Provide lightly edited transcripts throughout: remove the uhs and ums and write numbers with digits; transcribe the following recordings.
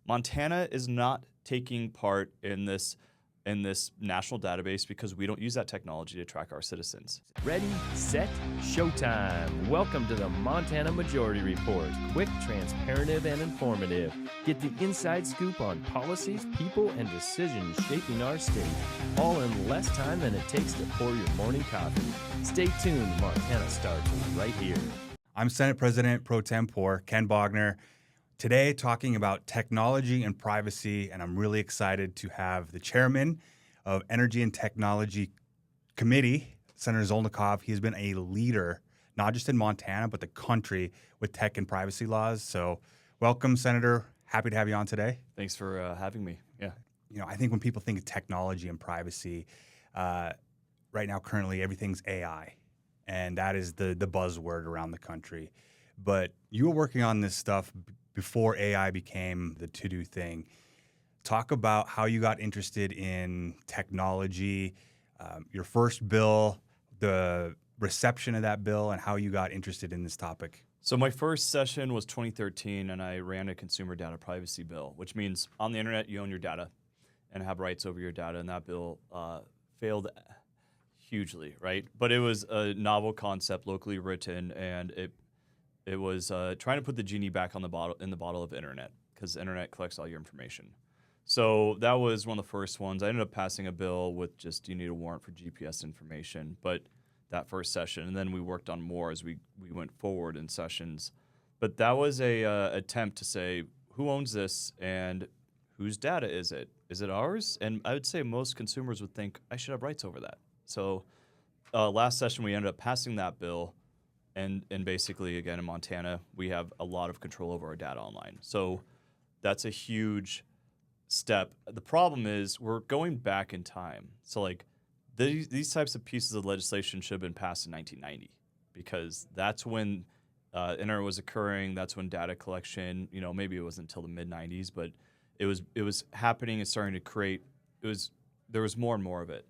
Montana is not taking part in this national database because we don't use that technology to track our citizens. Ready, set, showtime. Welcome to the Montana Majority Report. Quick, transparent, and informative. Get the inside scoop on policies, people, and decisions shaping our state, all in less time than it takes to pour your morning coffee. Stay tuned. Montana starts right here. I'm Senate President Pro Tem Ken Bogner. Today, talking about technology and privacy, and I'm really excited to have the chairman of Energy and Technology Committee, Senator Zolnikov. He has been a leader, not just in Montana, but the country with tech and privacy laws. So welcome, Senator. Happy to have you on today. Thanks for having me. Yeah. You know, I think when people think of technology and privacy, right now, currently, everything's AI, and that is the buzzword around the country. But you were working on this stuff before AI became the to-do thing. Talk about how you got interested in technology, your first bill, the reception of that bill, and how you got interested in this topic. So my first session was 2013, and I ran a consumer data privacy bill, which means on the internet you own your data and have rights over your data, and that bill failed hugely, right? But it was a novel concept, locally written, and it was trying to put the genie back in the bottle of internet, because the internet collects all your information. So that was one of the first ones. I ended up passing a bill with just you need a warrant for GPS information, but that first session, and then we worked on more as we went forward in sessions. But that was a attempt to say, who owns this and whose data is it? Is it ours? And I would say most consumers would think, I should have rights over that. So last session, we ended up passing that bill. And basically, again, in Montana, we have a lot of control over our data online. So that's a huge step. The problem is we're going back in time. So like these types of pieces of legislation should have been passed in 1990, because that's when internet was occurring. That's when data collection, maybe it wasn't until the mid-90s, but it was happening and starting to create. There was more and more of it.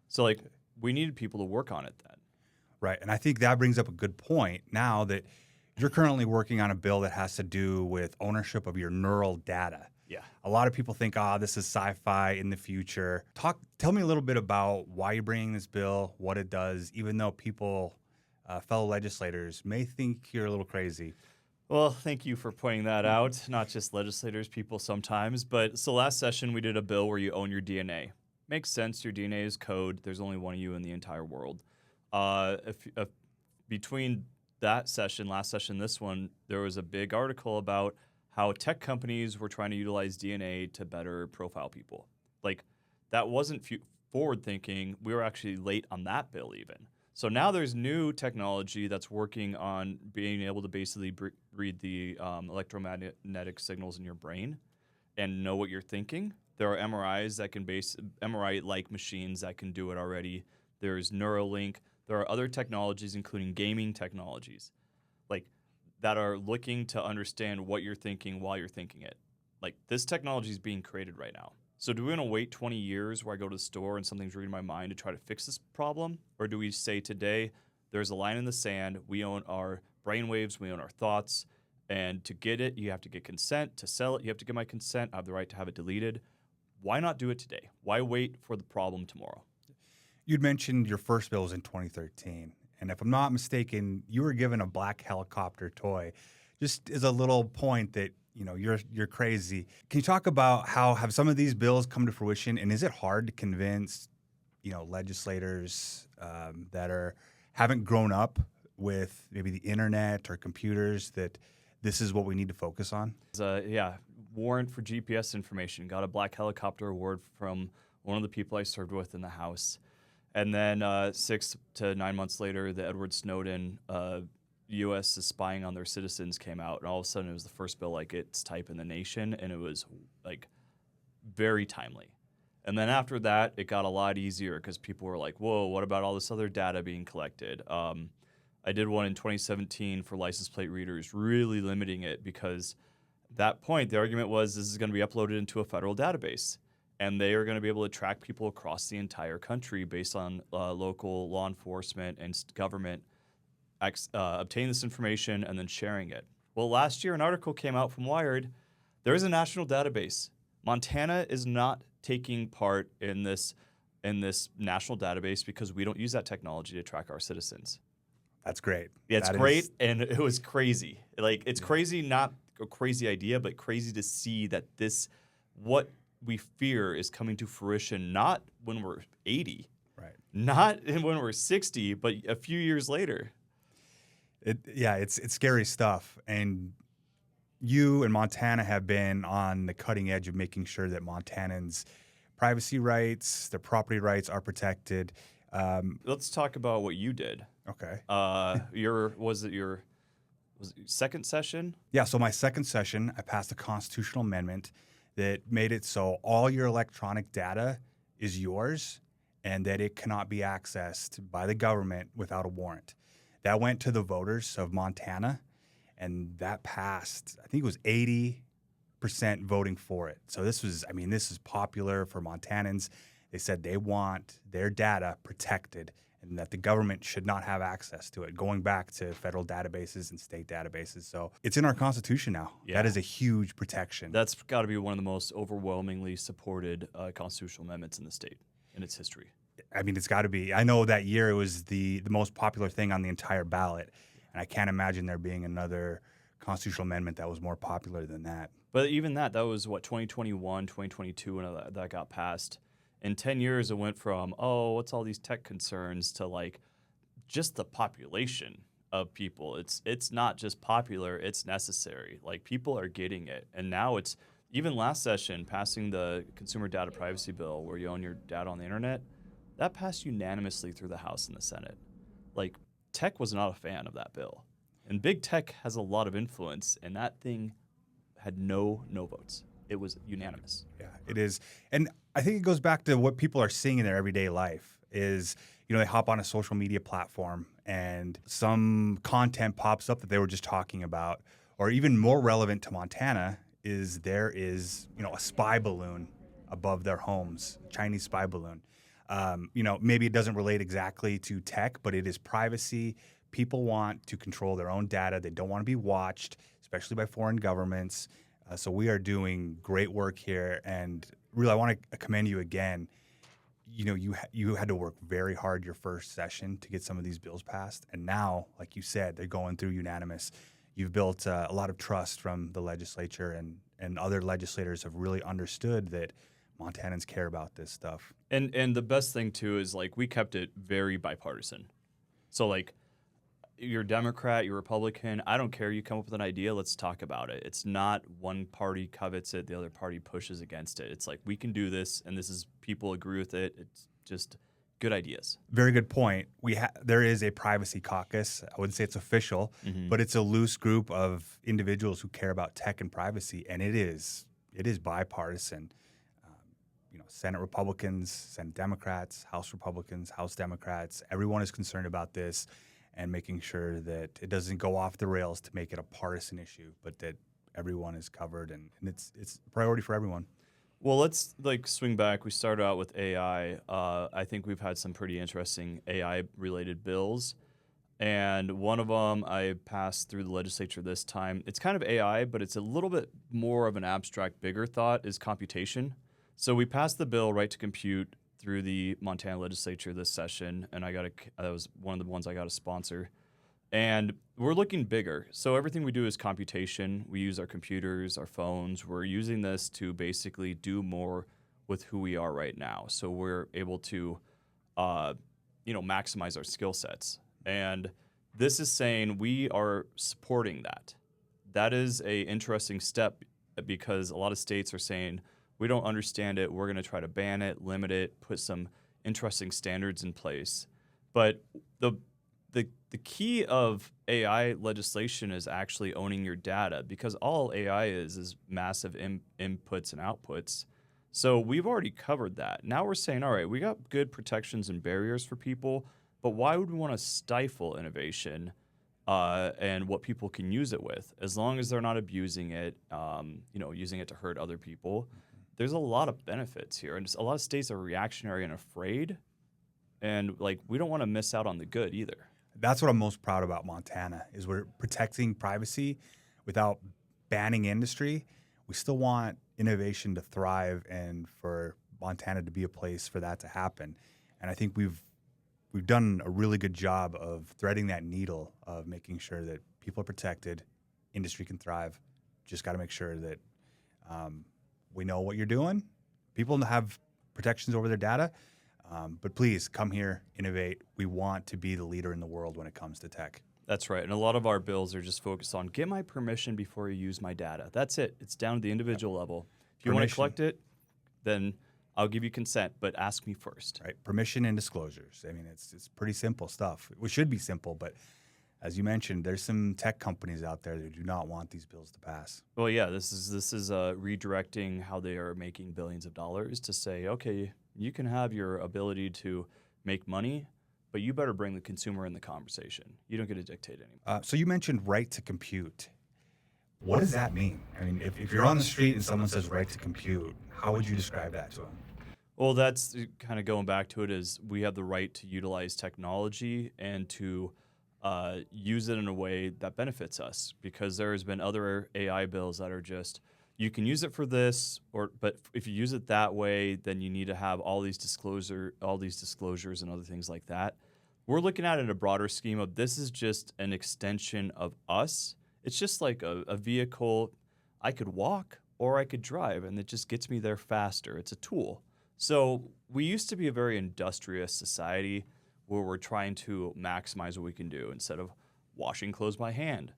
So like we needed people to work on it then. Right, and I think that brings up a good point now that you're currently working on a bill that has to do with ownership of your neural data. Yeah. A lot of people think, this is sci-fi in the future. Tell me a little bit about why you're bringing this bill, what it does, even though people, fellow legislators, may think you're a little crazy. Well, thank you for pointing that out. Not just legislators, people sometimes. But so last session, we did a bill where you own your DNA. Makes sense. Your DNA is code. There's only one of you in the entire world. Between that session, last session, this one, there was a big article about how tech companies were trying to utilize DNA to better profile people. Like, that wasn't forward thinking. We were actually late on that bill even. So now there's new technology that's working on being able to basically read the electromagnetic signals in your brain and know what you're thinking. There are MRIs that can MRI-like machines that can do it already. There's Neuralink. There are other technologies, including gaming technologies, like that are looking to understand what you're thinking while you're thinking it. Like this technology is being created right now. So do we want to wait 20 years where I go to the store and something's reading my mind to try to fix this problem? Or do we say today, there's a line in the sand, we own our brainwaves, we own our thoughts, and to get it, you have to get consent. To sell it, you have to get my consent. I have the right to have it deleted. Why not do it today? Why wait for the problem tomorrow? You'd mentioned your first bill was in 2013, and if I'm not mistaken, you were given a black helicopter toy. Just as a little point that you're crazy. Can you talk about how have some of these bills come to fruition, and is it hard to convince legislators that haven't grown up with maybe the internet or computers that this is what we need to focus on? Warrant for GPS information. Got a black helicopter award from one of the people I served with in the House. And then 6 to 9 months later, the Edward Snowden U.S. is spying on their citizens came out, and all of a sudden it was the first bill like its type in the nation, and it was like very timely. And then after that, it got a lot easier because people were like, whoa, what about all this other data being collected? I did one in 2017 for license plate readers, really limiting it because at that point, the argument was this is going to be uploaded into a federal database. And they are going to be able to track people across the entire country based on local law enforcement and government obtaining this information and then sharing it. Well, last year, an article came out from Wired There is a national database. Montana is not taking part in this national database because we don't use that technology to track our citizens. That's great. Yeah, it's That great, is- and it was crazy. Like, it's crazy, not a crazy idea, but crazy to see that what we fear is coming to fruition, not when we're 80, right. not when we're 60, but a few years later. It's scary stuff. And you and Montana have been on the cutting edge of making sure that Montanans' privacy rights, their property rights are protected. Let's talk about what you did. Okay. Was it your second session? Yeah, so my second session, I passed a constitutional amendment that made it so all your electronic data is yours and that it cannot be accessed by the government without a warrant. That went to the voters of Montana, and that passed. I think it was 80% voting for it. So this is popular for Montanans. They said they want their data protected and that the government should not have access to it, going back to federal databases and state databases. So it's in our Constitution now. Yeah. That is a huge protection. That's got to be one of the most overwhelmingly supported constitutional amendments in the state in its history. I mean, it's got to be. I know that year it was the most popular thing on the entire ballot, and I can't imagine there being another constitutional amendment that was more popular than that. But even that was, 2021, 2022 when that got passed. In 10 years, it went from, what's all these tech concerns to like just the population of people. It's not just popular, it's necessary. Like, people are getting it. And now it's, even last session, passing the Consumer Data Privacy Bill where you own your data on the internet, that passed unanimously through the House and the Senate. Like, tech was not a fan of that bill. And big tech has a lot of influence, and that thing had no votes. It was unanimous. Yeah, it is. And I think it goes back to what people are seeing in their everyday life is, they hop on a social media platform and some content pops up that they were just talking about. Or even more relevant to Montana is there is, a spy balloon above their homes, Chinese spy balloon. Maybe it doesn't relate exactly to tech, but it is privacy. People want to control their own data. They don't want to be watched, especially by foreign governments. So we are doing great work here, and really, I want to commend you again. You had to work very hard your first session to get some of these bills passed, and now, like you said, they're going through unanimous. You've built a lot of trust from the legislature, and other legislators have really understood that Montanans care about this stuff. And the best thing too is, like, we kept it very bipartisan. So, like, you're a Democrat, you're a Republican, I don't care. You come up with an idea, let's talk about it. It's not one party covets it, the other party pushes against it. It's like, we can do this, and people agree with it. It's just good ideas. Very good point. There is a privacy caucus. I wouldn't say it's official, but it's a loose group of individuals who care about tech and privacy, and it is bipartisan. Senate Republicans, Senate Democrats, House Republicans, House Democrats, everyone is concerned about this and making sure that it doesn't go off the rails to make it a partisan issue, but that everyone is covered and it's a priority for everyone. Well, let's swing back. We started out with AI. I think we've had some pretty interesting AI-related bills, and one of them I passed through the legislature this time. It's kind of AI, but it's a little bit more of an abstract, bigger thought, is computation. So we passed the bill, right to compute, through the Montana legislature this session, and that was one of the ones I got to sponsor. And we're looking bigger. So everything we do is computation. We use our computers, our phones. We're using this to basically do more with who we are right now. So we're able to, maximize our skill sets. And this is saying we are supporting that. That is a interesting step because a lot of states are saying, we don't understand it. We're going to try to ban it, limit it, put some interesting standards in place. But the key of AI legislation is actually owning your data, because all AI is massive inputs and outputs. So we've already covered that. Now we're saying, all right, we got good protections and barriers for people, but why would we want to stifle innovation and what people can use it with, as long as they're not abusing it, using it to hurt other people? There's a lot of benefits here, and just a lot of states are reactionary and afraid, and we don't want to miss out on the good either. That's what I'm most proud about Montana, is we're protecting privacy without banning industry. we still want innovation to thrive and for Montana to be a place for that to happen. And I think we've done a really good job of threading that needle of making sure that people are protected, industry can thrive. Just got to make sure that we know what you're doing. People have protections over their data, but please come here, innovate. We want to be the leader in the world when it comes to tech. That's right. And a lot of our bills are just focused on get my permission before you use my data. That's it. It's down to the individual level. If you want to collect it, then I'll give you consent, but ask me first. Right. Permission and disclosures. I mean, it's pretty simple stuff. It should be simple, but as you mentioned, there's some tech companies out there that do not want these bills to pass. Well, yeah, this is redirecting how they are making billions of dollars to say, okay, you can have your ability to make money, but you better bring the consumer in the conversation. You don't get to dictate anymore. So you mentioned right to compute. What does that mean? I mean, if you're on the street and someone says right to compute, how would you describe that to them? Well, that's kind of going back to it is we have the right to utilize technology and to use it in a way that benefits us, because there has been other AI bills that are just, you can use it for this, but if you use it that way, then you need to have all these disclosures and other things like that. We're looking at it in a broader scheme of this is just an extension of us. It's just like a vehicle. I could walk or I could drive, and it just gets me there faster. It's a tool. So we used to be a very industrious society where we're trying to maximize what we can do. Instead of washing clothes by hand,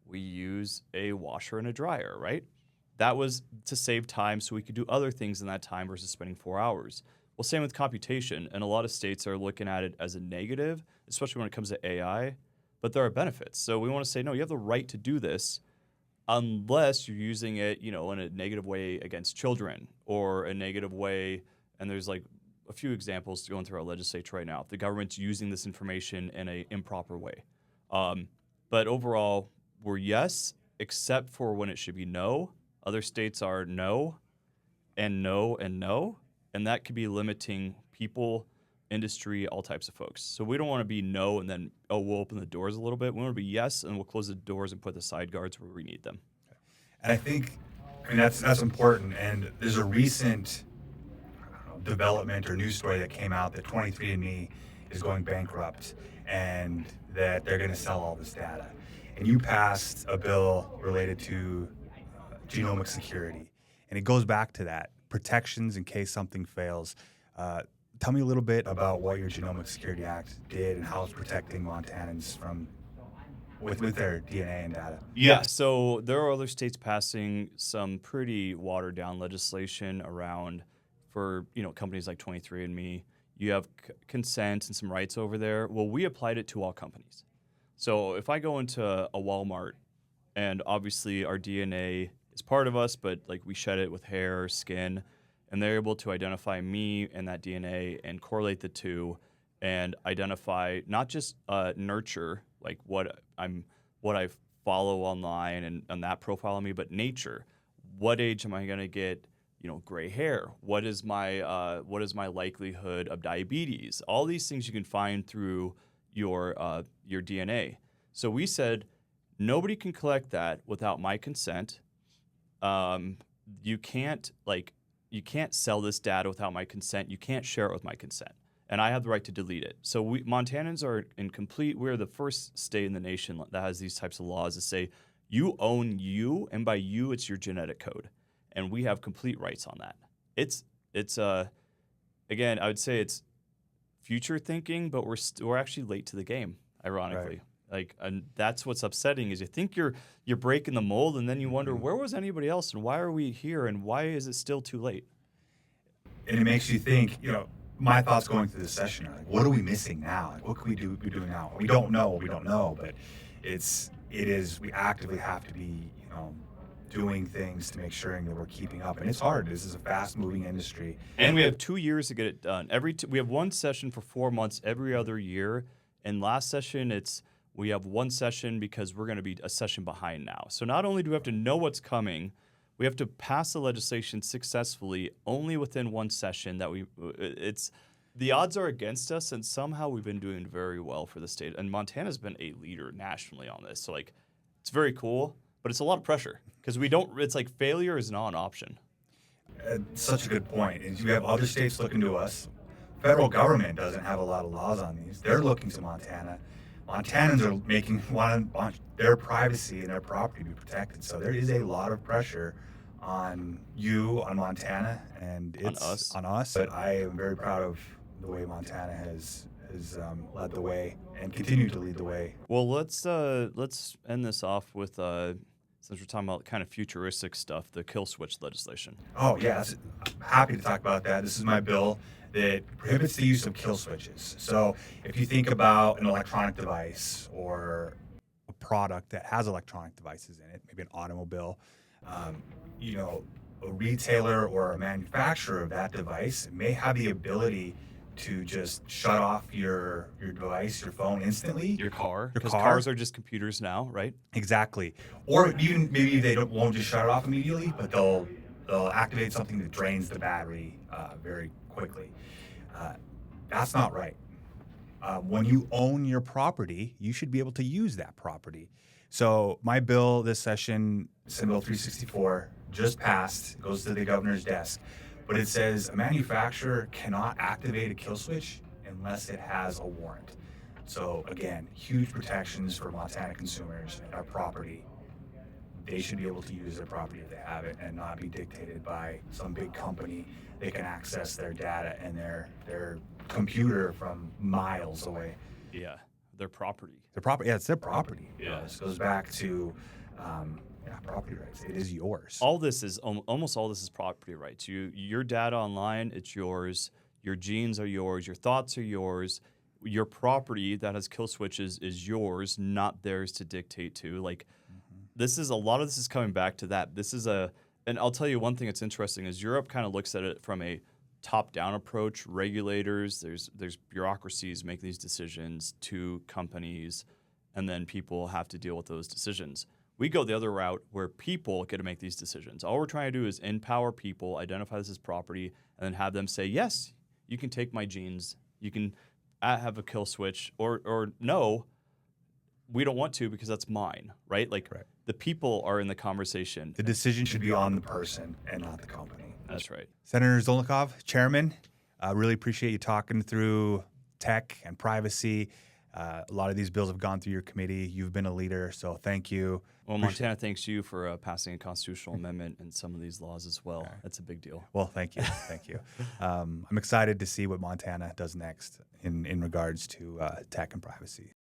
we use a washer and a dryer, right? That was to save time so we could do other things in that time versus spending 4 hours. Well, same with computation, and a lot of states are looking at it as a negative, especially when it comes to AI, but there are benefits. So we want to say, no, you have the right to do this unless you're using it, in a negative way against children or a negative way, and there's like a few examples going through our legislature right now. If the government's using this information in an improper way. But overall, we're yes, except for when it should be no. Other states are no, and no, and no. And that could be limiting people, industry, all types of folks. So we don't want to be no and then, we'll open the doors a little bit. We want to be yes, and we'll close the doors and put the side guards where we need them. And I think that's important. And there's a recent development or news story that came out that 23andMe is going bankrupt and that they're going to sell all this data. And you passed a bill related to genomic security. And it goes back to that, protections in case something fails. Tell me a little bit about what your Genomic Security Act did and how it's protecting Montanans from with their DNA and data. Yeah, so there are other states passing some pretty watered down legislation around for companies like 23andMe. You have consent and some rights over there. Well, we applied it to all companies. So if I go into a Walmart, and obviously our DNA is part of us, but like we shed it with hair, skin, and they're able to identify me and that DNA and correlate the two and identify not just nurture, like what I follow online and that profile on me, but nature. What age am I going to get gray hair? What is my likelihood of diabetes? All these things you can find through your DNA. So we said nobody can collect that without my consent. You can't sell this data without my consent. You can't share it with my consent, and I have the right to delete it. So Montanans are we're the first state in the nation that has these types of laws that say you own you, and by you it's your genetic code. And we have complete rights on that. It's again, I would say it's future thinking, but we're actually late to the game, ironically. Right. And that's what's upsetting is you think you're breaking the mold, and then you wonder where was anybody else, and why are we here, and why is it still too late? And it makes you think. My thoughts going through this session are like, what are we missing now? Like, what can we do? Be doing now? We don't know. But we actively have to be doing things to make sure that we're keeping up. And it's hard. This is a fast-moving industry. And we have 2 years to get it done. We have one session for 4 months every other year. And last session, we have one session because we're going to be a session behind now. So not only do we have to know what's coming, we have to pass the legislation successfully only within one session. The odds are against us, and somehow we've been doing very well for the state. And Montana's been a leader nationally on this. So it's very cool. but it's a lot of pressure because we don't. It's like failure is not an option. Such a good point. And you have other states looking to us. Federal government doesn't have a lot of laws on these. They're looking to Montana. Montanans are want their privacy and their property to be protected. So there is a lot of pressure on you, on Montana, and it's on us. But I am very proud of the way Montana has led the way and continue to lead the way. Well, let's end this off with since we're talking about kind of futuristic stuff, the kill switch legislation. Oh yeah, I'm happy to talk about that. This is my bill that prohibits the use of kill switches. So if you think about an electronic device or a product that has electronic devices in it, maybe an automobile, a retailer or a manufacturer of that device may have the ability to just shut off your device, your phone instantly. Your car, because cars are just computers now, right? Exactly. Or even maybe they won't just shut it off immediately, but they'll activate something that drains the battery very quickly. That's not right. When you own your property, you should be able to use that property. So my bill this session, Senate Bill 364, just passed, goes to the governor's desk. But it says a manufacturer cannot activate a kill switch unless it has a warrant. So again, huge protections for Montana consumers and our property. They should be able to use their property if they have it and not be dictated by some big company. They can access their data and their computer from miles away. Yeah, their property. Their property, yeah, it's their property. Yeah. This goes back to property rights. It is yours. All this is almost all this is property rights. Your data online, it's yours. Your genes are yours. Your thoughts are yours. Your property that has kill switches is yours, not theirs to dictate to. Like, this is a lot of this is coming back to that. This is and I'll tell you one thing that's interesting is Europe kind of looks at it from a top-down approach. Regulators, there's bureaucracies make these decisions to companies, and then people have to deal with those decisions. We go the other route where people get to make these decisions. All we're trying to do is empower people, identify this as property, and then have them say, yes, you can take my genes, you can have a kill switch, or no, we don't want to because that's mine, right? Like, the people are in the conversation. The decision should be on the person and not the company. That's right. Senator Zolnikov, Chairman, really appreciate you talking through tech and privacy. A lot of these bills have gone through your committee. You've been a leader, so thank you. Well, Montana thanks you for passing a constitutional amendment and some of these laws as well. That's a big deal. Well, thank you. Thank you. I'm excited to see what Montana does next in regards to tech and privacy.